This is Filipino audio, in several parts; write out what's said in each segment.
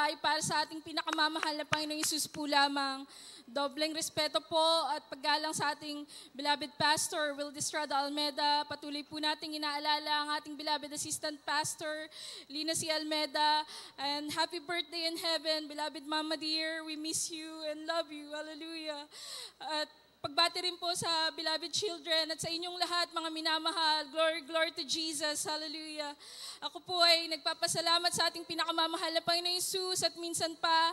ay para sa ating pinakamamahal na Panginoong Hesus po lamang. Dobleng respeto po at paggalang sa ating beloved pastor, Will Distrada Almeda. Patuloy po nating inaalala ang ating beloved assistant pastor, Lina C. Almeda. And happy birthday in heaven, beloved Mama dear. We miss you and love you. Hallelujah. At pagbati rin po sa beloved children at sa inyong lahat, mga minamahal. Glory, glory to Jesus. Hallelujah. Ako po ay nagpapasalamat sa ating pinakamamahal na Panginoong Hesus at minsan pa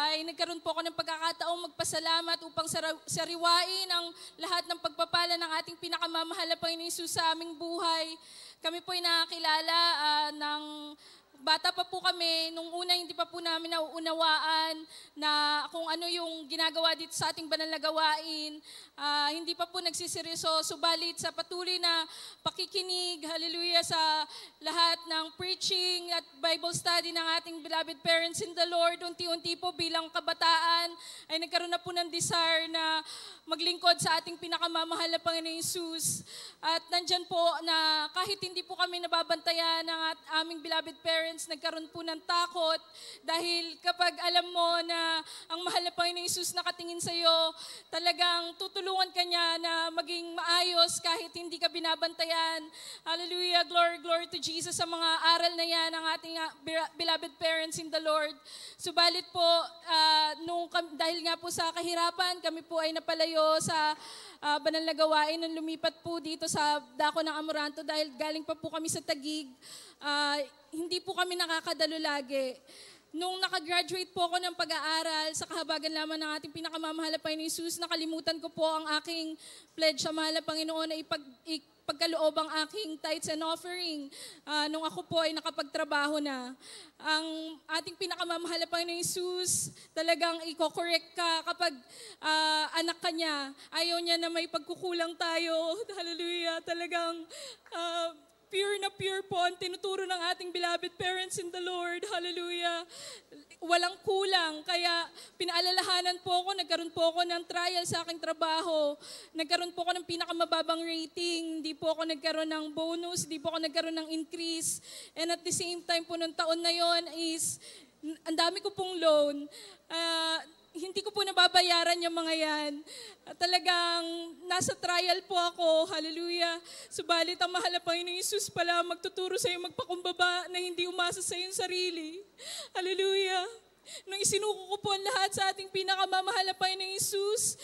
ay nagkaroon po ako ng pagkakataong magpasalamat upang sariwain ang lahat ng pagpapala ng ating pinakamamahal na Panginoong Hesus sa aming buhay. Kami po ay nakakilala ng bata pa po kami, nung una hindi pa po namin nauunawaan na kung ano yung ginagawa dito sa ating banal na gawain. Hindi pa po nagsiseryoso, subalit sa patuloy na pakikinig, hallelujah, sa lahat ng preaching at Bible study ng ating beloved parents in the Lord, unti-unti po bilang kabataan ay nagkaroon na po ng desire na maglingkod sa ating pinakamamahal na Panginoong Hesus. At nandyan po na kahit hindi po kami nababantayan ng aming beloved parents, nagkaroon po ng takot dahil kapag alam mo na ang mahal na Panginoong Hesus nakatingin sa iyo, talagang tutulungan ka niya na maging maayos kahit hindi ka binabantayan. Hallelujah, glory, glory to Jesus sa mga aral na yan ng ating beloved parents in the Lord. Subalit po, dahil nga po sa kahirapan, kami po ay napalayo sa banal na gawain nung lumipat po dito sa dako ng Amoranto dahil galing pa po kami sa Taguig. Hindi po kami nakakadalo lagi. Nung nakagraduate po ako ng pag-aaral sa kahabagan lamang ng ating pinakamamahal na Panginoong Hesus, nakalimutan ko po ang aking pledge sa mahal na Panginoon na ipagkaloob ang aking tithes and offering nung ako po ay nakapagtrabaho na. Ang ating pinakamamahal na Panginoong Hesus, talagang i-correct ka kapag anak ka niya. Ayaw niya na may pagkukulang tayo. Hallelujah. Talagang pure na pure po ang tinuturo ng ating beloved parents in the Lord. Hallelujah. Walang kulang. Kaya pinaalalahanan po ako, nagkaroon po ako ng trial sa aking trabaho. Nagkaroon po ako ng pinakamababang rating. Hindi po ako nagkaroon ng bonus. Hindi po ako nagkaroon ng increase. And at the same time po nung taon na yon is, ang dami ko pong loan. Hindi ko po nababayaran yung mga yan. Talagang nasa trial po ako. Hallelujah. Subalit ang mahal na Panginoong Hesus pala magtuturo sa iyo magpakumbaba na hindi umasa sa iyong sarili. Hallelujah. Nung isinuko ko po ang lahat sa ating pinakamamahal na Panginoong Hesus,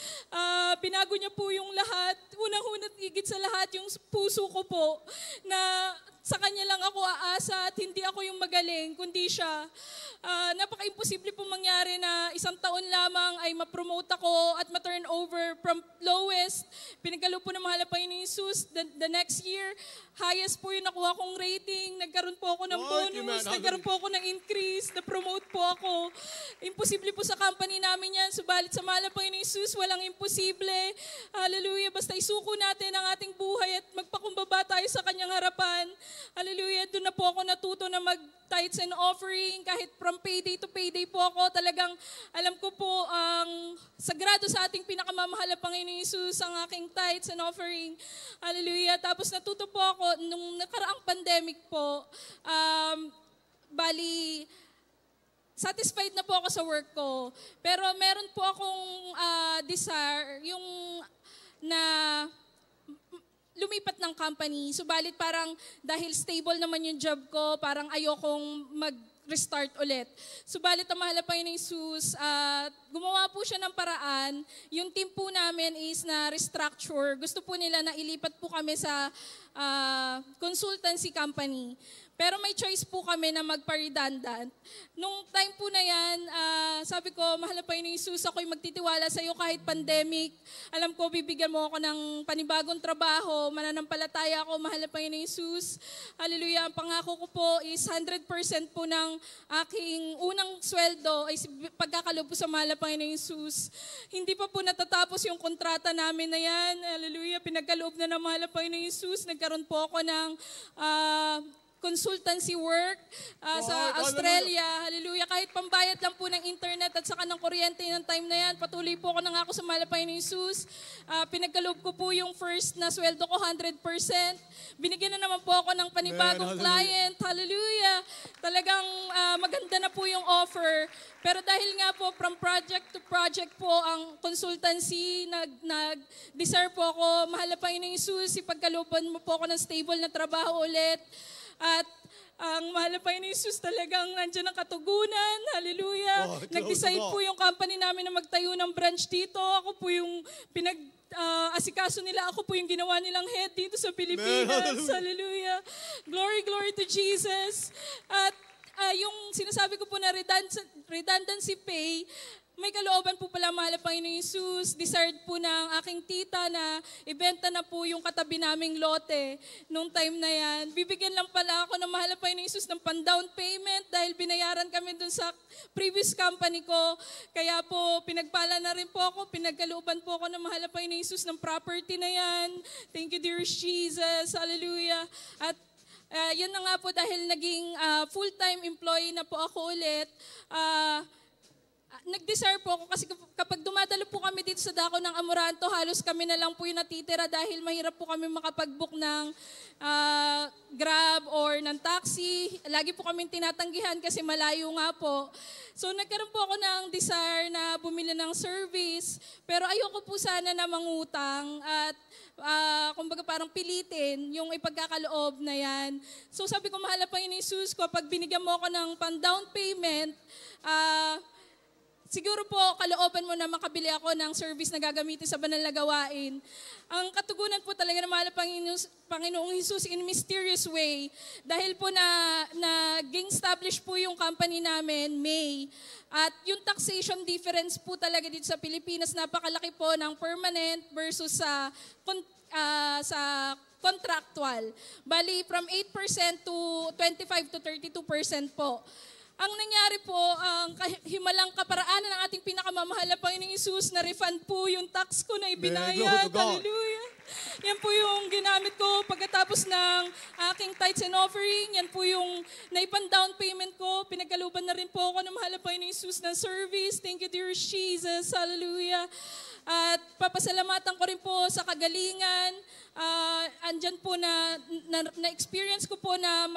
binago niya po yung lahat. Unang-unat higit sa lahat yung puso ko po na sa Kanya lang ako aasa at hindi ako yung magaling, kundi siya. Napaka-imposible po mangyari na isang taon lamang ay ma-promote ako at ma-turn over from lowest. Pinagalo po ng mahal na Panginoong Hesus. The next year, highest po yung nakuha kong rating. Nagkaroon po ako ng bonus, nagkaroon po ako ng increase, na-promote po ako. Imposible po sa company namin yan. Subalit sa mahal na Panginoong Hesus, walang imposible. Hallelujah. Basta isuko natin ang ating buhay at magpakumbaba tayo sa Kanyang harapan. Hallelujah. Doon na po ako natuto na mag-tithes and offering. Kahit from payday to payday po ako, talagang alam ko po ang sagrado sa ating pinakamamahal na Panginoong Hesus ang aking tithes and offering. Hallelujah. Tapos natuto po ako nung nakaraang pandemic po. Satisfied na po ako sa work ko. Pero meron po akong desire, yung na lumipat ng company. Subalit parang dahil stable naman yung job ko, parang ayokong mag-restart ulit. Subalit ang mahal na Panginoong Hesus, gumawa po siya ng paraan. Yung team po namin is na restructure. Gusto po nila na ilipat po kami sa consultancy company. Pero may choice po kami na magpa-redundant. Nung time po na yan, sabi ko, mahal na Panginoong Hesus, ako'y magtitiwala sa iyo kahit pandemic. Alam ko, bibigyan mo ako ng panibagong trabaho. Mananampalataya ako, mahal na Panginoong Hesus. Hallelujah. Ang pangako ko po is 100% po ng aking unang sweldo ay pagkakalob po sa mahal na Panginoong Hesus. Hindi pa po natatapos yung kontrata namin na yan. Hallelujah. Pinagkaloob na ng mahal na Panginoong Hesus. Nagkaroon po ako ng consultancy work sa Australia. Hallelujah. Kahit pambayad lang po ng internet at saka ng kuryente ng time na yan, patuloy po ako nangako sa mahal na Panginoong Jesus. Pinagkaloob ko po yung first na sweldo ko, 100%. Binigyan na naman po ako ng panibagong client. Hallelujah. Talagang maganda na po yung offer. Pero dahil nga po from project to project po ang consultancy, nag-desire po ako, mahal na Panginoong Jesus, ipagkalooban mo po ako ng stable na trabaho ulit. At ang mahal na Panginoong Jesus talagang nandiyan ang katugunan. Hallelujah. Nag-decide po yung company namin na magtayo ng branch dito. Ako po yung asikaso nila. Ako po yung ginawa nilang head dito sa Pilipinas. Hallelujah. Glory, glory to Jesus. At yung sinasabi ko po na redundancy pay, may kalooban po pala mahal na Panginoong Jesus. Desired po ng aking tita na ibenta na po yung katabi naming lote nung time na yan. Bibigyan lang pala ako ng mahal na Panginoong Jesus ng pan-down payment dahil binayaran kami dun sa previous company ko. Kaya po pinagpala na rin po ako, pinagkalooban po ako ng mahal na Panginoong Jesus ng property na yan. Thank you, dear Jesus. Hallelujah. At yun na nga po dahil naging full-time employee na po ako ulit. Nag-desire po ako kasi kapag dumadalo po kami dito sa dako ng Amoranto, halos kami na lang po yung natitira dahil mahirap po kami makapag-book ng Grab or ng taxi. Lagi po kami tinatanggihan kasi malayo nga po. So nagkaroon po ako ng desire na bumili ng service, pero ayoko po sana na mangutang at kumbaga parang pilitin yung ipagkakaloob na yan. So sabi ko, mahal na Panginoong Jesus, kapag binigyan mo ako ng pan-down payment, siguro po, kalooban mo na makabili ako ng service na gagamitin sa banal na gawain. Ang katugunan po talaga ng mahal na Panginoong Jesus in mysterious way. Dahil po naging establish po yung company namin, May. At yung taxation difference po talaga dito sa Pilipinas, napakalaki po ng permanent versus sa contractual. Bali, from 8% to 25 to 32% po. Ang nangyari po, ang himalang kaparaanan ng ating pinakamamahal na Panginoong Jesus, na refund po yung tax ko na ibinayad. Hallelujah. Yan po yung ginamit ko pagkatapos ng aking tithes and offering. Yan po yung naipan-down payment ko. Pinagkaluban na rin po ako ng mahal na Panginoong Jesus ng service. Thank you, dear Jesus. Hallelujah. At papasalamatan ko rin po sa kagalingan. Andyan po na-experience ko po na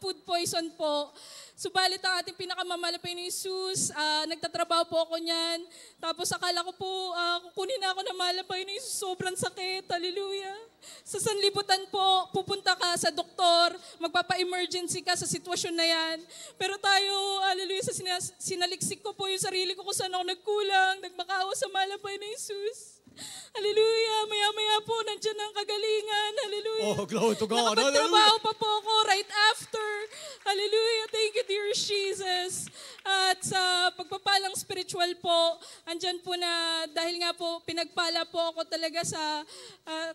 food poison po. Subalit ang ating pinakamamahal na Panginoong Jesus, nagtatrabaho po ako niyan. Tapos akala ko po, kukunin na ako ng mahal na Panginoong Jesus, sobrang sakit. Hallelujah. Sa sanlibutan po, pupunta ka sa doktor, magpapa-emergency ka sa sitwasyon na yan. Pero tayo, hallelujah, sinaliksik ko po yung sarili ko kung saan ako nagkulang, nagmakaawa sa mahal na Panginoong Jesus. Hallelujah. Maya-maya po, nandiyan ang kagalingan. Hallelujah. Oh, glory to God. Nakapagtrabaho pa po ako right after. Hallelujah. Thank you, dear Jesus. At sa pagpapalang spiritual po, andyan po na, dahil nga po, pinagpala po ako talaga sa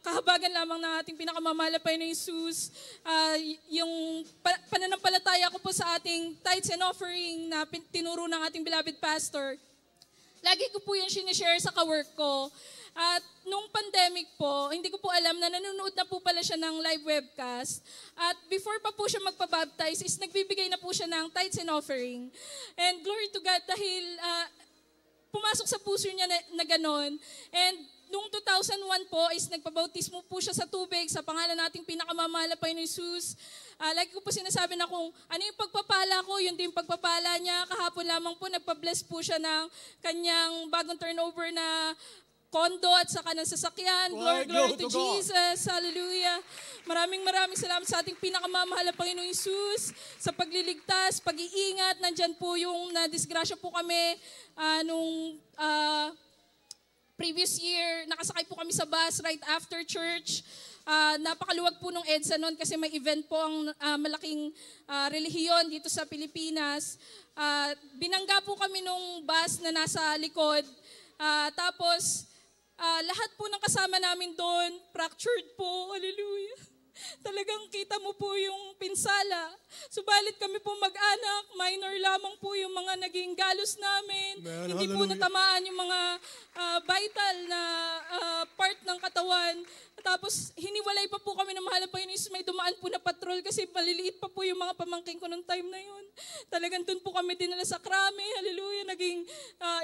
kahabagan lamang ng ating pinakamamahal na Panginoong Jesus. Yung pananampalataya ko po sa ating tithes and offering na tinuro ng ating beloved pastor. Lagi ko po yan sinishare sa kawork ko. At nung pandemic po, hindi ko po alam na nanonood na po pala siya ng live webcast. At before pa po siya magpabaptize, is nagbibigay na po siya ng tithes and offering. And glory to God dahil pumasok sa puso niya na ganon. And nung 2001 po is nagpabautismo po siya sa tubig sa pangalan nating pinakamamahal na Panginoong Jesus. Lagi ko po sinasabi na kung ano yung pagpapala ko, yun din yung pagpapala niya. Kahapon lamang po nagpa-bless po siya ng kanyang bagong turnover na kondo at saka ng sasakyan. Glory to Jesus. Hallelujah. Maraming salamat sa ating pinakamamahal na Panginoong Jesus sa pagliligtas, pag-iingat. Nandyan po yung na-disgrasya po kami nung previous year. Nakasakay po kami sa bus right after church. Napakaluwag po nung EDSA noon kasi may event po ang malaking relihiyon dito sa Pilipinas. Binangga po kami nung bus na nasa likod. Tapos, lahat po ng kasama namin doon, fractured po. Hallelujah. Talagang kita mo po yung pinsala. Subalit kami po mag-anak, minor lamang po yung mga naging galos namin. Hindi po natamaan yung mga vital na part ng katawan. Tapos hiniwalay pa po kami ng mahal na Panginoon Jesus. May dumaan po na patrol kasi maliliit pa po yung mga pamangking ko nung time na yun. Talagang dun po kami dinala sa krame. Hallelujah. Naging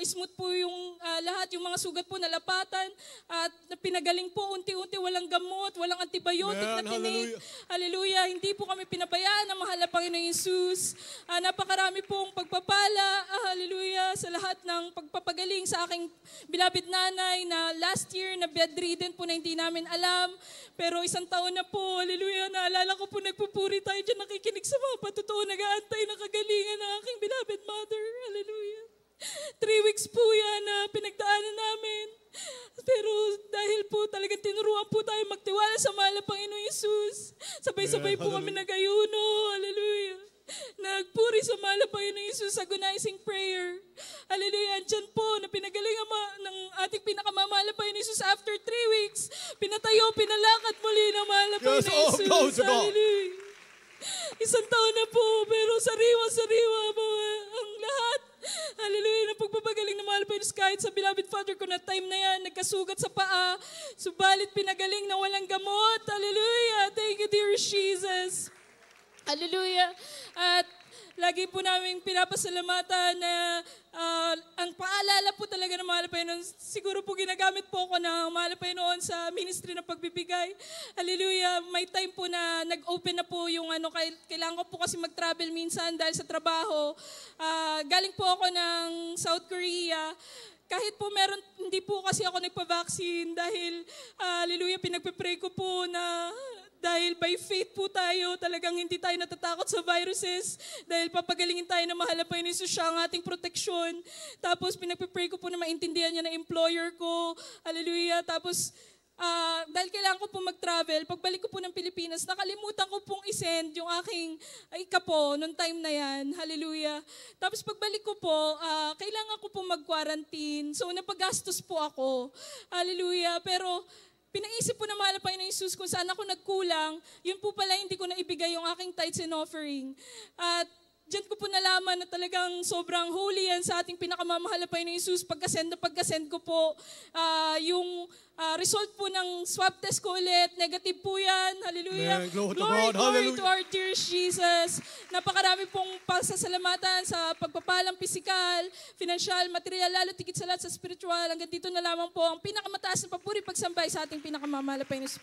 smooth po yung lahat. Yung mga sugat po nalapatan. At pinagaling po unti-unti. Walang gamot, walang antibiotic na tinig. Hallelujah. Hindi po kami pinabayaan ng mahal na Panginoon Jesus. Napakarami pong pagpapala. Hallelujah. Sa lahat ng pagpapagaling sa aking beloved nanay na last year na bedridden po na hindi namin alam. Pero isang taon na po, hallelujah, naalala ko po nagpupuri tayo dyan, nakikinig sa mga patotoo, nag-aantay ng kagalingan ng aking beloved mother. Hallelujah. 3 weeks po yan na pinagdaanan namin. Pero dahil po talagang tinuruan po tayo magtiwala sa mahal na Panginoon Jesus. Sabay-sabay po kami nag-ayuno. Hallelujah. Nagpuri sa mahal na Panginoon Jesus, agonizing prayer. Hallelujah. Diyan po na pinagaling ng ating pinakamamahal na Panginoon Jesus after 3 weeks. Pinatayo, pinalakad muli ng mahal na Panginoon Jesus. Hallelujah. Isang taon na po, pero sariwa-sariwa po ang lahat. Hallelujah, ng pagpapagaling ng mahal na Panginoon Jesus. Kahit sa beloved father ko na time na yan, nagkasugat sa paa, subalit pinagaling na walang gamot. Hallelujah. Thank you, dear Jesus. Hallelujah. At lagi po namin pinapasalamatan na ang paalala po talaga ng mahal na Panginoon. Siguro po ginagamit po ako ng mahal na Panginoon sa ministry ng pagbibigay. Hallelujah. May time po na nag-open na po yung kailangan ko po kasi mag-travel minsan dahil sa trabaho. Galing po ako ng South Korea. Kahit po hindi po kasi ako nagpa-vaccine dahil, hallelujah, pinagpipray ko po na dahil by faith po tayo, talagang hindi tayo natatakot sa viruses. Dahil papagalingin tayo na mahal na Panginoon Jesus, siya ang ating proteksyon. Tapos pinagpipray ko po na maintindihan niya na employer ko. Hallelujah. Tapos dahil kailangan ko po mag-travel, pagbalik ko po ng Pilipinas, nakalimutan ko pong isend yung aking ikapo noong time na yan. Hallelujah. Tapos pagbalik ko po, kailangan ko po mag-quarantine. So napagastos po ako. Hallelujah. Pero pinaisip po na mahal na Panginoon Jesus kung saan ako nagkulang, yun po pala hindi ko na ibigay yung aking tithes and offering. At diyan ko po nalaman na talagang sobrang holy yan sa ating pinakamamahal na Panginoon Jesus. Pagkasend ko po, yung result po ng swab test ko ulit, negative po yan. Hallelujah. Man, glory to Glory, God. glory to our dear Jesus. Napakarami pong pasasalamatan sa pagpapalang pisikal, financial, material, lalo tigit sa lahat sa spiritual. Hanggang dito na lamang po ang pinakamataas na papuri pagsambay sa ating pinakamamahal na Panginoon Jesus.